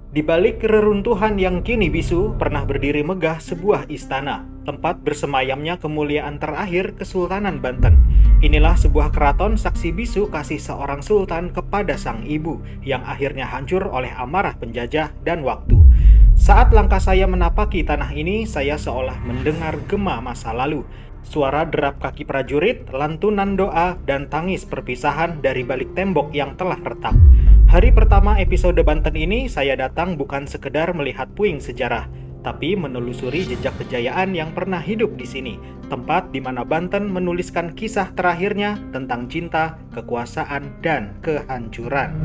Di balik reruntuhan yang kini bisu, pernah berdiri megah sebuah istana, tempat bersemayamnya kemuliaan terakhir Kesultanan Banten. Inilah sebuah keraton saksi bisu kasih seorang sultan kepada sang ibu, yang akhirnya hancur oleh amarah penjajah dan waktu. Saat langkah saya menapaki tanah ini, saya seolah mendengar gema masa lalu. Suara derap kaki prajurit, lantunan doa, dan tangis perpisahan dari balik tembok yang telah retak. Hari pertama episode Banten ini, saya datang bukan sekedar melihat puing sejarah, tapi menelusuri jejak kejayaan yang pernah hidup di sini, tempat di mana Banten menuliskan kisah terakhirnya tentang cinta, kekuasaan, dan kehancuran.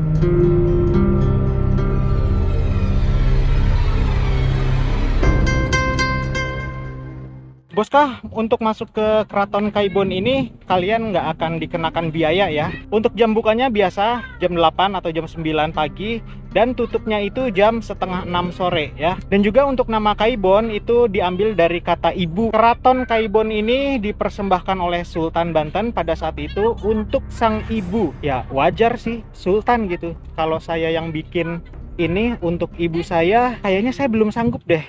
Boskah, untuk masuk ke Keraton Kaibon ini kalian nggak akan dikenakan biaya ya. Untuk jam bukanya biasa jam 8 atau jam 9 pagi dan tutupnya itu jam setengah 6 sore ya. Dan juga untuk nama Kaibon itu diambil dari kata ibu. Keraton Kaibon ini dipersembahkan oleh Sultan Banten pada saat itu untuk sang ibu. Ya wajar sih Sultan gitu. Kalau saya yang bikin ini untuk ibu saya, kayaknya saya belum sanggup deh.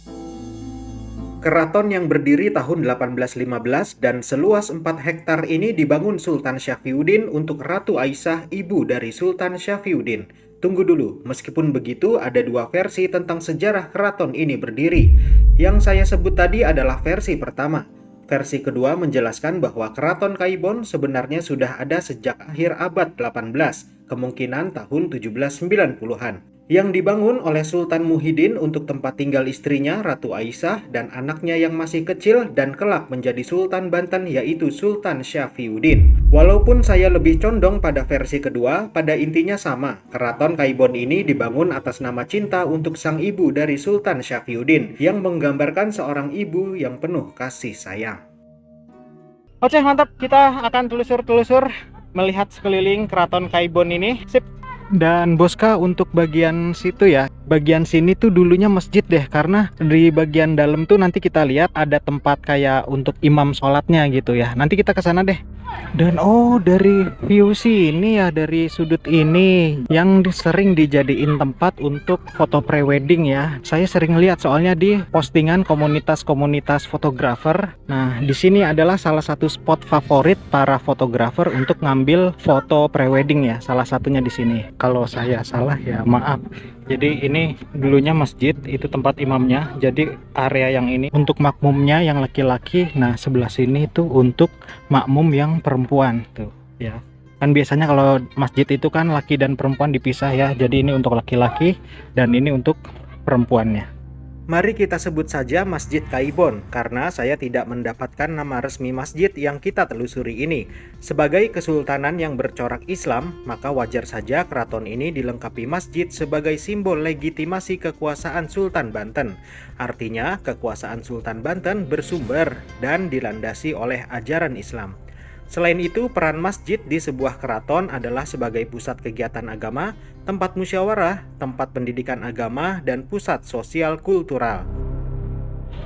Keraton yang berdiri tahun 1815 dan seluas 4 hektar ini dibangun Sultan Syafriuddin untuk Ratu Aisyah, ibu dari Sultan Syafriuddin. Tunggu dulu, meskipun begitu ada dua versi tentang sejarah keraton ini berdiri. Yang saya sebut tadi adalah versi pertama. Versi kedua menjelaskan bahwa Keraton Kaibon sebenarnya sudah ada sejak akhir abad 18, kemungkinan tahun 1790-an. Yang dibangun oleh Sultan Muhyiddin untuk tempat tinggal istrinya Ratu Aisyah dan anaknya yang masih kecil dan kelak menjadi Sultan Banten yaitu Sultan Syafriuddin. Walaupun saya lebih condong pada versi kedua, pada intinya sama. Keraton Kaibon ini dibangun atas nama cinta untuk sang ibu dari Sultan Syafriuddin yang menggambarkan seorang ibu yang penuh kasih sayang. Oke, mantap. Kita akan telusur-telusur melihat sekeliling Keraton Kaibon ini. Sip. Dan Boska, untuk bagian situ ya, bagian sini tuh dulunya masjid deh, karena di bagian dalam tuh nanti kita lihat ada tempat kayak untuk imam sholatnya gitu ya. Nanti kita ke sana deh. Dan dari view sini ya, dari sudut ini yang sering dijadiin tempat untuk foto prewedding ya. Saya sering lihat soalnya di postingan komunitas-komunitas fotografer. Nah, di sini adalah salah satu spot favorit para fotografer untuk ngambil foto prewedding ya. Salah satunya di sini. Kalau saya salah ya maaf. Jadi ini dulunya masjid, itu tempat imamnya. Jadi area yang ini untuk makmumnya yang laki-laki. Nah, sebelah sini itu untuk makmum yang perempuan tuh ya. Kan biasanya kalau masjid itu kan laki dan perempuan dipisah ya. Jadi ini untuk laki-laki dan ini untuk perempuannya. Mari kita sebut saja Masjid Kaibon, karena saya tidak mendapatkan nama resmi masjid yang kita telusuri ini. Sebagai kesultanan yang bercorak Islam, maka wajar saja keraton ini dilengkapi masjid sebagai simbol legitimasi kekuasaan Sultan Banten. Artinya, kekuasaan Sultan Banten bersumber dan dilandasi oleh ajaran Islam. Selain itu, peran masjid di sebuah keraton adalah sebagai pusat kegiatan agama, tempat musyawarah, tempat pendidikan agama, dan pusat sosial kultural.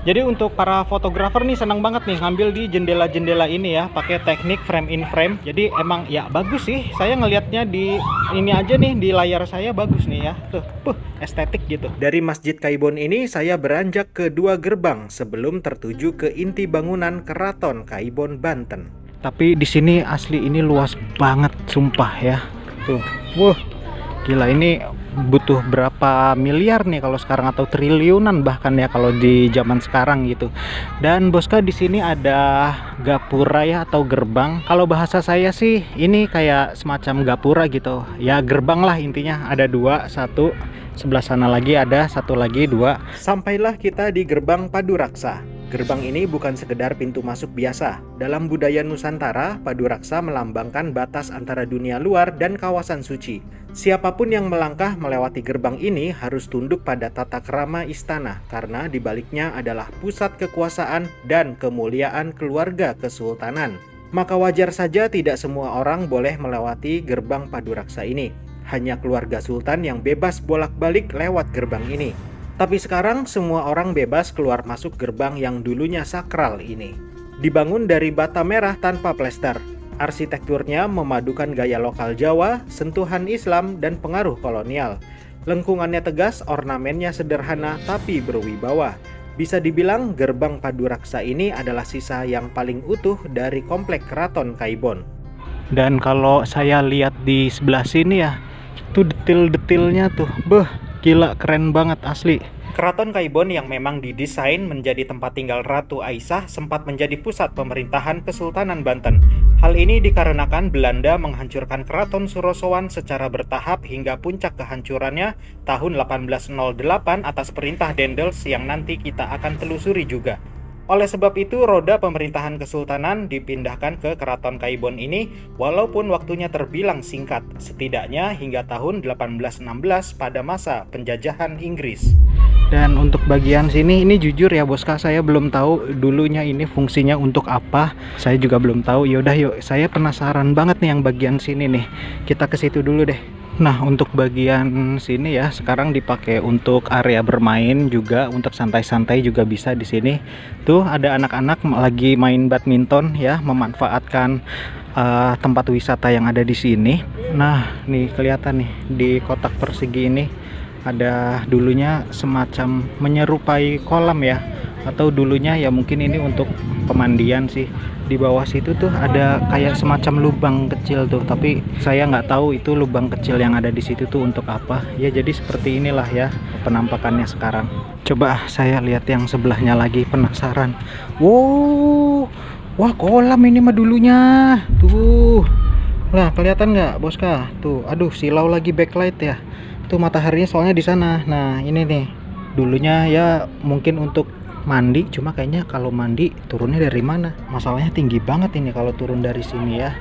Jadi untuk para fotografer nih senang banget nih ngambil di jendela-jendela ini ya, pakai teknik frame in frame. Jadi emang ya bagus sih, saya ngelihatnya di ini aja nih, di layar saya bagus nih ya. Tuh, estetik gitu. Dari Masjid Kaibon ini saya beranjak ke dua gerbang sebelum tertuju ke inti bangunan Keraton Kaibon Banten. Tapi di sini asli ini luas banget, sumpah ya. Tuh, gila, ini butuh berapa miliar nih kalau sekarang, atau triliunan bahkan ya kalau di zaman sekarang gitu. Dan Boska, di sini ada gapura ya, atau gerbang. Kalau bahasa saya sih ini kayak semacam gapura gitu. Ya gerbang lah intinya, ada dua, satu sebelah sana lagi ada, satu lagi, dua. Sampailah kita di gerbang Paduraksa. Gerbang ini bukan sekedar pintu masuk biasa. Dalam budaya Nusantara, Paduraksa melambangkan batas antara dunia luar dan kawasan suci. Siapapun yang melangkah melewati gerbang ini harus tunduk pada tata krama istana, karena di baliknya adalah pusat kekuasaan dan kemuliaan keluarga kesultanan. Maka wajar saja tidak semua orang boleh melewati gerbang Paduraksa ini. Hanya keluarga sultan yang bebas bolak-balik lewat gerbang ini. Tapi sekarang semua orang bebas keluar masuk gerbang yang dulunya sakral ini. Dibangun dari bata merah tanpa plester. Arsitekturnya memadukan gaya lokal Jawa, sentuhan Islam, dan pengaruh kolonial. Lengkungannya tegas, ornamennya sederhana tapi berwibawa. Bisa dibilang gerbang Paduraksa ini adalah sisa yang paling utuh dari komplek Keraton Kaibon. Dan kalau saya lihat di sebelah sini ya, tuh detil-detilnya tuh, gila keren banget asli. Keraton Kaibon yang memang didesain menjadi tempat tinggal Ratu Aisyah sempat menjadi pusat pemerintahan Kesultanan Banten. Hal ini dikarenakan Belanda menghancurkan Keraton Surosowan secara bertahap hingga puncak kehancurannya tahun 1808 atas perintah Dendels yang nanti kita akan telusuri juga. Oleh sebab itu, roda pemerintahan kesultanan dipindahkan ke Keraton Kaibon ini walaupun waktunya terbilang singkat, setidaknya hingga tahun 1816 pada masa penjajahan Inggris. Dan untuk bagian sini, ini jujur ya Boska, saya belum tahu dulunya ini fungsinya untuk apa. Saya juga belum tahu. Yaudah yuk, saya penasaran banget nih yang bagian sini nih. Kita ke situ dulu deh. Nah, untuk bagian sini ya, sekarang dipakai untuk area bermain juga, untuk santai-santai juga bisa di sini. Tuh ada anak-anak lagi main badminton ya, memanfaatkan tempat wisata yang ada di sini. Nah, nih kelihatan nih di kotak persegi ini ada dulunya semacam menyerupai kolam ya, atau dulunya ya mungkin ini untuk pemandian sih. Di bawah situ tuh ada kayak semacam lubang kecil tuh, tapi saya nggak tahu itu lubang kecil yang ada di situ tuh untuk apa ya. Jadi seperti inilah ya penampakannya sekarang. Coba saya lihat yang sebelahnya lagi, penasaran. Wow, wah kolam ini mah dulunya tuh. Lah kelihatan nggak Boska? Tuh, aduh silau lagi backlight ya. Tuh mataharinya soalnya di sana. Nah ini nih dulunya ya mungkin untuk mandi, cuma kayaknya kalau mandi turunnya dari mana? Masalahnya tinggi banget ini kalau turun dari sini ya.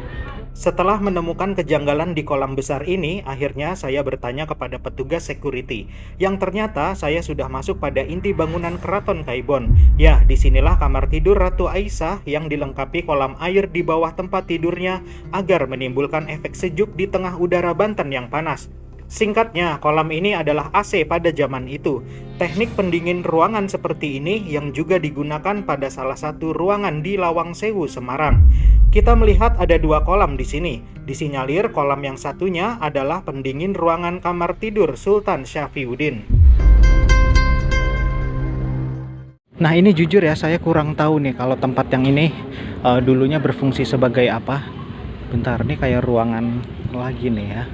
Setelah menemukan kejanggalan di kolam besar ini, akhirnya saya bertanya kepada petugas security, yang ternyata saya sudah masuk pada inti bangunan Keraton Kaibon. Ya, disinilah kamar tidur Ratu Aisyah yang dilengkapi kolam air di bawah tempat tidurnya agar menimbulkan efek sejuk di tengah udara Banten yang panas. Singkatnya, kolam ini adalah AC pada zaman itu. Teknik pendingin ruangan seperti ini yang juga digunakan pada salah satu ruangan di Lawang Sewu, Semarang. Kita melihat ada dua kolam di sini. Disinyalir kolam yang satunya adalah pendingin ruangan kamar tidur Sultan Syafriuddin. Nah ini jujur ya, saya kurang tahu nih kalau tempat yang ini dulunya berfungsi sebagai apa. Bentar, nih kayak ruangan lagi nih ya.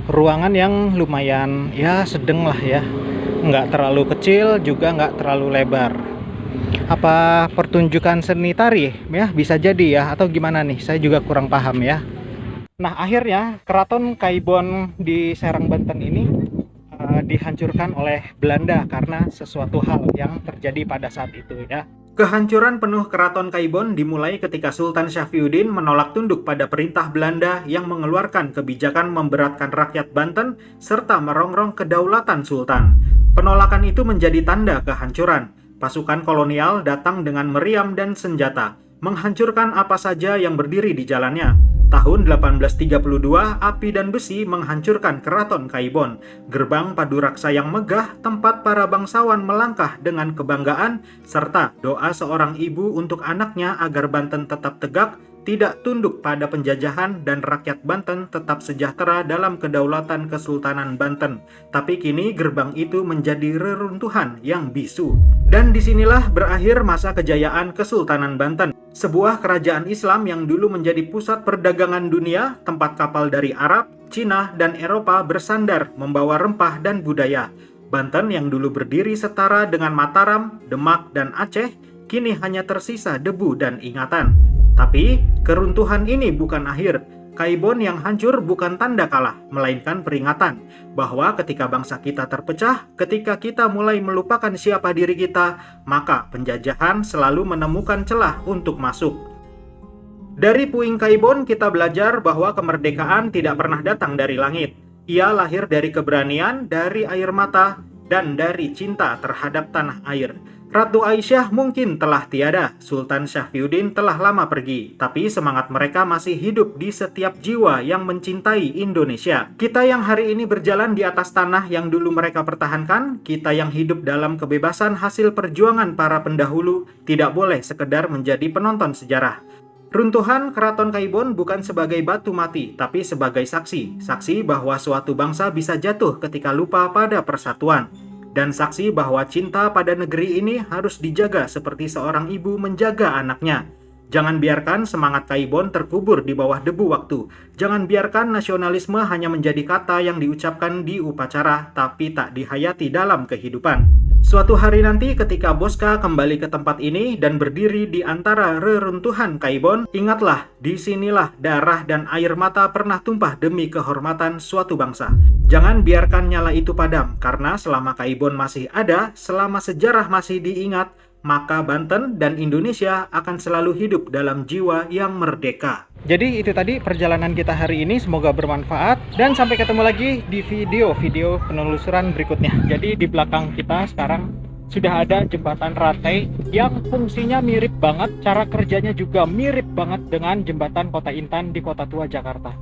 Ruangan yang lumayan ya sedang lah ya, nggak terlalu kecil juga nggak terlalu lebar. Apa pertunjukan seni tari ya, bisa jadi ya, atau gimana nih, saya juga kurang paham ya. Nah akhirnya Keraton Kaibon di Serang Banten ini dihancurkan oleh Belanda karena sesuatu hal yang terjadi pada saat itu ya. Kehancuran penuh Keraton Kaibon dimulai ketika Sultan Syafriuddin menolak tunduk pada perintah Belanda yang mengeluarkan kebijakan memberatkan rakyat Banten serta merongrong kedaulatan Sultan. Penolakan itu menjadi tanda kehancuran. Pasukan kolonial datang dengan meriam dan senjata, menghancurkan apa saja yang berdiri di jalannya. Tahun 1832, api dan besi menghancurkan Keraton Kaibon, gerbang Paduraksa yang megah, tempat para bangsawan melangkah dengan kebanggaan, serta doa seorang ibu untuk anaknya agar Banten tetap tegak, tidak tunduk pada penjajahan, dan rakyat Banten tetap sejahtera dalam kedaulatan Kesultanan Banten. Tapi kini gerbang itu menjadi reruntuhan yang bisu. Dan disinilah berakhir masa kejayaan Kesultanan Banten. Sebuah kerajaan Islam yang dulu menjadi pusat perdagangan dunia, tempat kapal dari Arab, Cina, dan Eropa bersandar membawa rempah dan budaya. Banten yang dulu berdiri setara dengan Mataram, Demak, dan Aceh, kini hanya tersisa debu dan ingatan. Tapi, keruntuhan ini bukan akhir. Kaibon yang hancur bukan tanda kalah, melainkan peringatan bahwa ketika bangsa kita terpecah, ketika kita mulai melupakan siapa diri kita, maka penjajahan selalu menemukan celah untuk masuk. Dari puing Kaibon kita belajar bahwa kemerdekaan tidak pernah datang dari langit. Ia lahir dari keberanian, dari air mata, dan dari cinta terhadap tanah air. Ratu Aisyah mungkin telah tiada, Sultan Syafriuddin telah lama pergi, tapi semangat mereka masih hidup di setiap jiwa yang mencintai Indonesia. Kita yang hari ini berjalan di atas tanah yang dulu mereka pertahankan, kita yang hidup dalam kebebasan hasil perjuangan para pendahulu, tidak boleh sekedar menjadi penonton sejarah. Runtuhan Keraton Kaibon bukan sebagai batu mati, tapi sebagai saksi. Saksi bahwa suatu bangsa bisa jatuh ketika lupa pada persatuan. Dan saksi bahwa cinta pada negeri ini harus dijaga seperti seorang ibu menjaga anaknya. Jangan biarkan semangat Kaibon terkubur di bawah debu waktu. Jangan biarkan nasionalisme hanya menjadi kata yang diucapkan di upacara, tapi tak dihayati dalam kehidupan. Suatu hari nanti ketika Boska kembali ke tempat ini dan berdiri di antara reruntuhan Kaibon, ingatlah, disinilah darah dan air mata pernah tumpah demi kehormatan suatu bangsa. Jangan biarkan nyala itu padam, karena selama Kaibon masih ada, selama sejarah masih diingat, maka Banten dan Indonesia akan selalu hidup dalam jiwa yang merdeka. Jadi itu tadi perjalanan kita hari ini, semoga bermanfaat dan sampai ketemu lagi di video-video penelusuran berikutnya. Jadi di belakang kita sekarang sudah ada jembatan rantai yang fungsinya mirip banget, cara kerjanya juga mirip banget dengan jembatan Kota Intan di Kota Tua Jakarta.